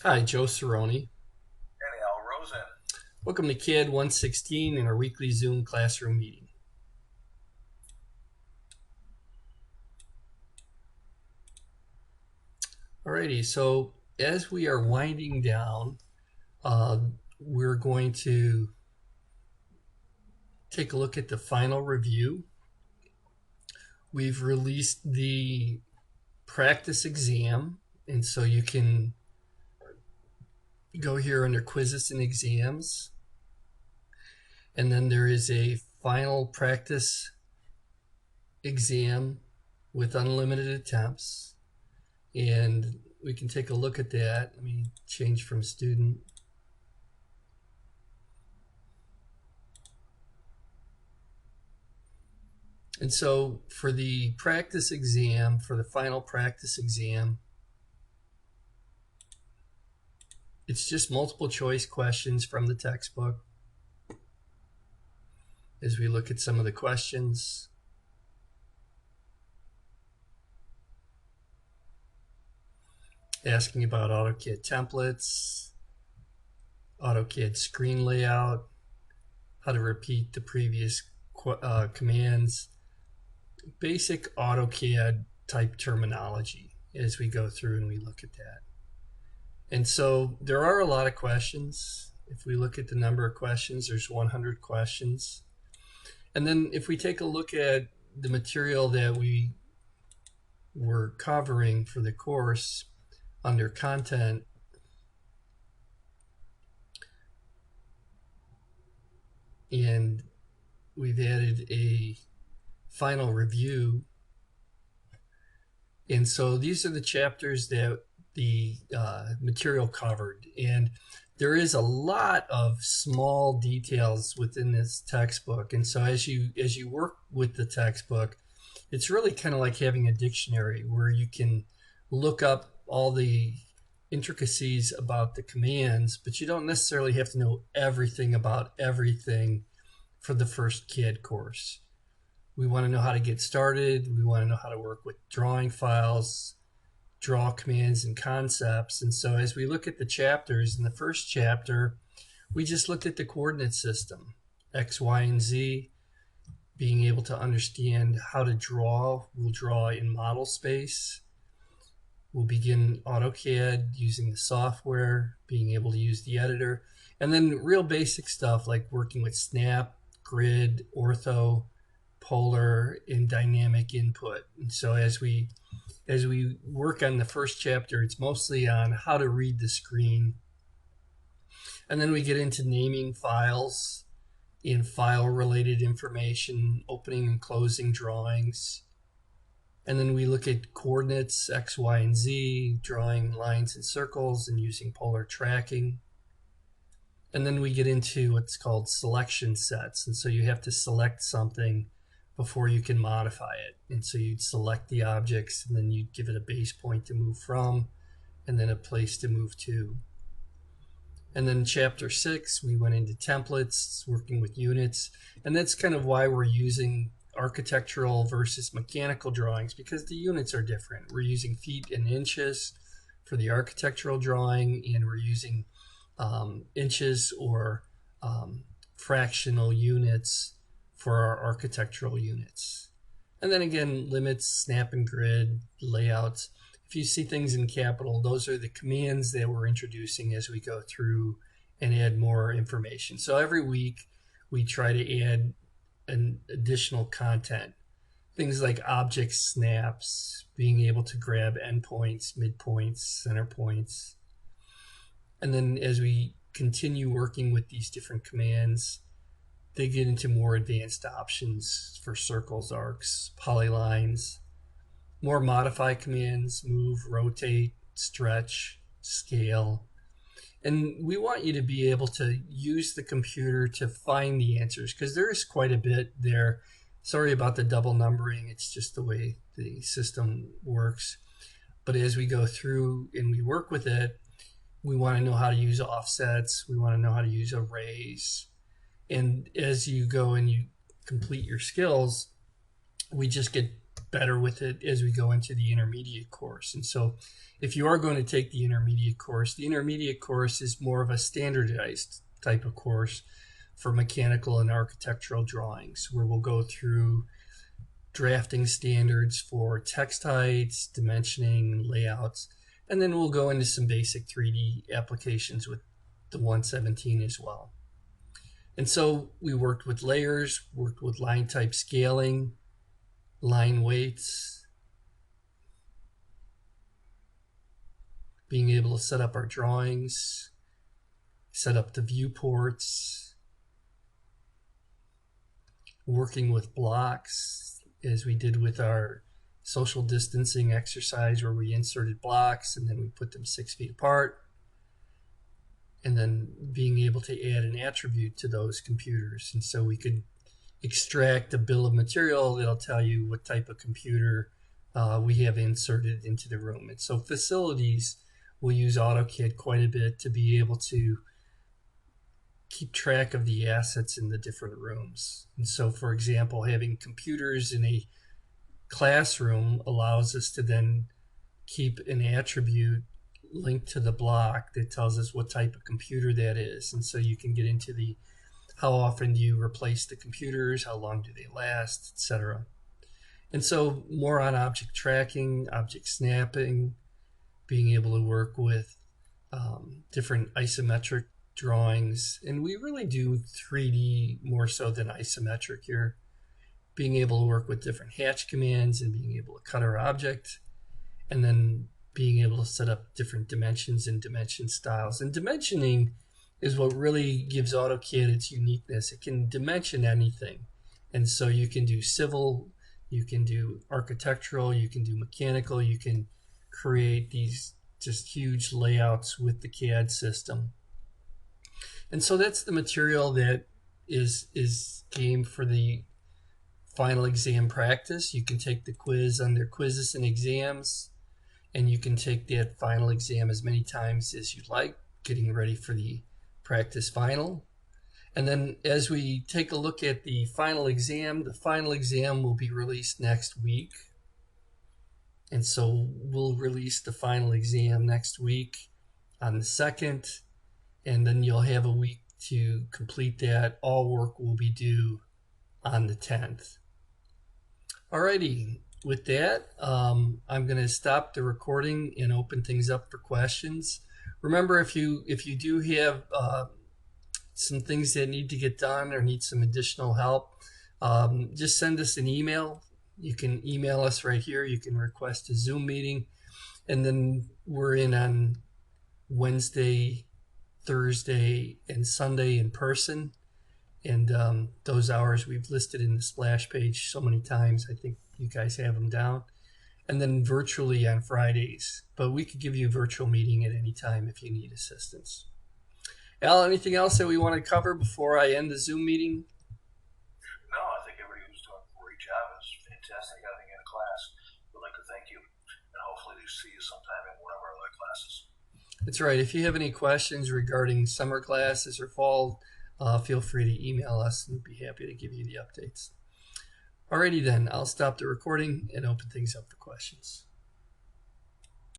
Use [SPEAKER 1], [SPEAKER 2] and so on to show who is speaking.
[SPEAKER 1] Hi, Joe Cerrone.
[SPEAKER 2] And Al Rosen.
[SPEAKER 1] Welcome to CAD 116 and our weekly Zoom classroom meeting. Alrighty, so as we are winding down, uh, we're going to take a look at the final review. We've released the practice exam, and so you can go here under quizzes and exams. And then there is a final practice exam with unlimited attempts. And we can take a look at that. Let me change from student. And so for the practice exam, for the final practice exam, it's just multiple choice questions from the textbook. As we look at some of the questions, asking about AutoCAD templates, AutoCAD screen layout, how to repeat the previous commands, basic AutoCAD type terminology as we go through and we look at that. And so there are a lot of questions. If we look at the number of questions, there's 100 questions. And then if we take a look at the material that we were covering for the course under content, and we've added a final review. And so these are the chapters that the material covered. And there is a lot of small details within this textbook. And so as you work with the textbook, it's really kind of like having a dictionary where you can look up all the intricacies about the commands, but you don't necessarily have to know everything about everything for the first CAD course. We want to know how to get started. We want to know how to work with drawing files, draw commands and concepts. And so as we look at the chapters, in the first chapter, we just looked at the coordinate system, X, Y, and Z, being able to understand how to draw. We'll draw in model space. We'll begin AutoCAD using the software, being able to use the editor, and then real basic stuff like working with snap, grid, ortho, polar, and dynamic input. And so as we work on the first chapter, it's mostly on how to read the screen. And then we get into naming files in file related information, opening and closing drawings. And then we look at coordinates, X, Y, and Z, drawing lines and circles and using polar tracking. And then we get into what's called selection sets. And so you have to select something before you can modify it. And so you'd select the objects and then you'd give it a base point to move from and then a place to move to. And then chapter 6, we went into templates, working with units. And that's kind of why we're using architectural versus mechanical drawings, because the units are different. We're using feet and inches for the architectural drawing, and we're using inches or fractional units for our architectural units. And then again, limits, snap and grid, layouts. If you see things in capital, those are the commands that we're introducing as we go through and add more information. So every week we try to add an additional content. Things like object snaps, being able to grab endpoints, midpoints, center points. And then as we continue working with these different commands, they get into more advanced options for circles, arcs, polylines, more modify commands, move, rotate, stretch, scale. And we want you to be able to use the computer to find the answers, because there is quite a bit there. Sorry about the double numbering. It's just the way the system works. But as we go through and we work with it, we want to know how to use offsets. We want to know how to use arrays. And as you go and you complete your skills, we just get better with it as we go into the intermediate course. And so if you are going to take the intermediate course is more of a standardized type of course for mechanical and architectural drawings, where we'll go through drafting standards for text heights, dimensioning, layouts, and then we'll go into some basic 3D applications with the 117 as well. And so we worked with layers, worked with line type scaling, line weights, being able to set up our drawings, set up the viewports, working with blocks, as we did with our social distancing exercise, where we inserted blocks and then we put them 6 feet apart, and then being able to add an attribute to those computers. And so we could extract a bill of material that'll tell you what type of computer we have inserted into the room. And so facilities will use AutoCAD quite a bit to be able to keep track of the assets in the different rooms. And so, for example, having computers in a classroom allows us to then keep an attribute linked to the block that tells us what type of computer that is. And so you can get into the how often do you replace the computers, how long do they last, etc. And so more on object tracking, object snapping, being able to work with different isometric drawings. And we really do 3D more so than isometric here. Being able to work with different hatch commands and being able to cut our object, and then being able to set up different dimensions and dimension styles. And dimensioning is what really gives AutoCAD its uniqueness. It can dimension anything. And so you can do civil, you can do architectural, you can do mechanical, you can create these just huge layouts with the CAD system. And so that's the material that is game for the final exam practice. You can take the quiz under quizzes and exams, and you can take that final exam as many times as you'd like, getting ready for the practice final. And then as we take a look at the final exam will be released next week. And so we'll release the final exam next week on the 2nd, and then you'll have a week to complete that. All work will be due on the 10th. Alrighty, with that, I'm going to stop the recording and open things up for questions. Remember, if you do have some things that need to get done or need some additional help, just send us an email. You can email us right here. You can request a Zoom meeting, and then we're in on Wednesday, Thursday, and Sunday in person. And those hours we've listed in the splash page so many times. I think you guys have them down. And then virtually on Fridays. But we could give you a virtual meeting at any time if you need assistance. Al, anything else that we want to cover before I end the Zoom meeting?
[SPEAKER 2] No, I think everybody who's doing a great job. It was fantastic having you in a class. We'd like to thank you, and hopefully to see you sometime in one of our other classes.
[SPEAKER 1] That's right. If you have any questions regarding summer classes or fall, feel free to email us, and we'd be happy to give you the updates. Alrighty then, I'll stop the recording and open things up for questions.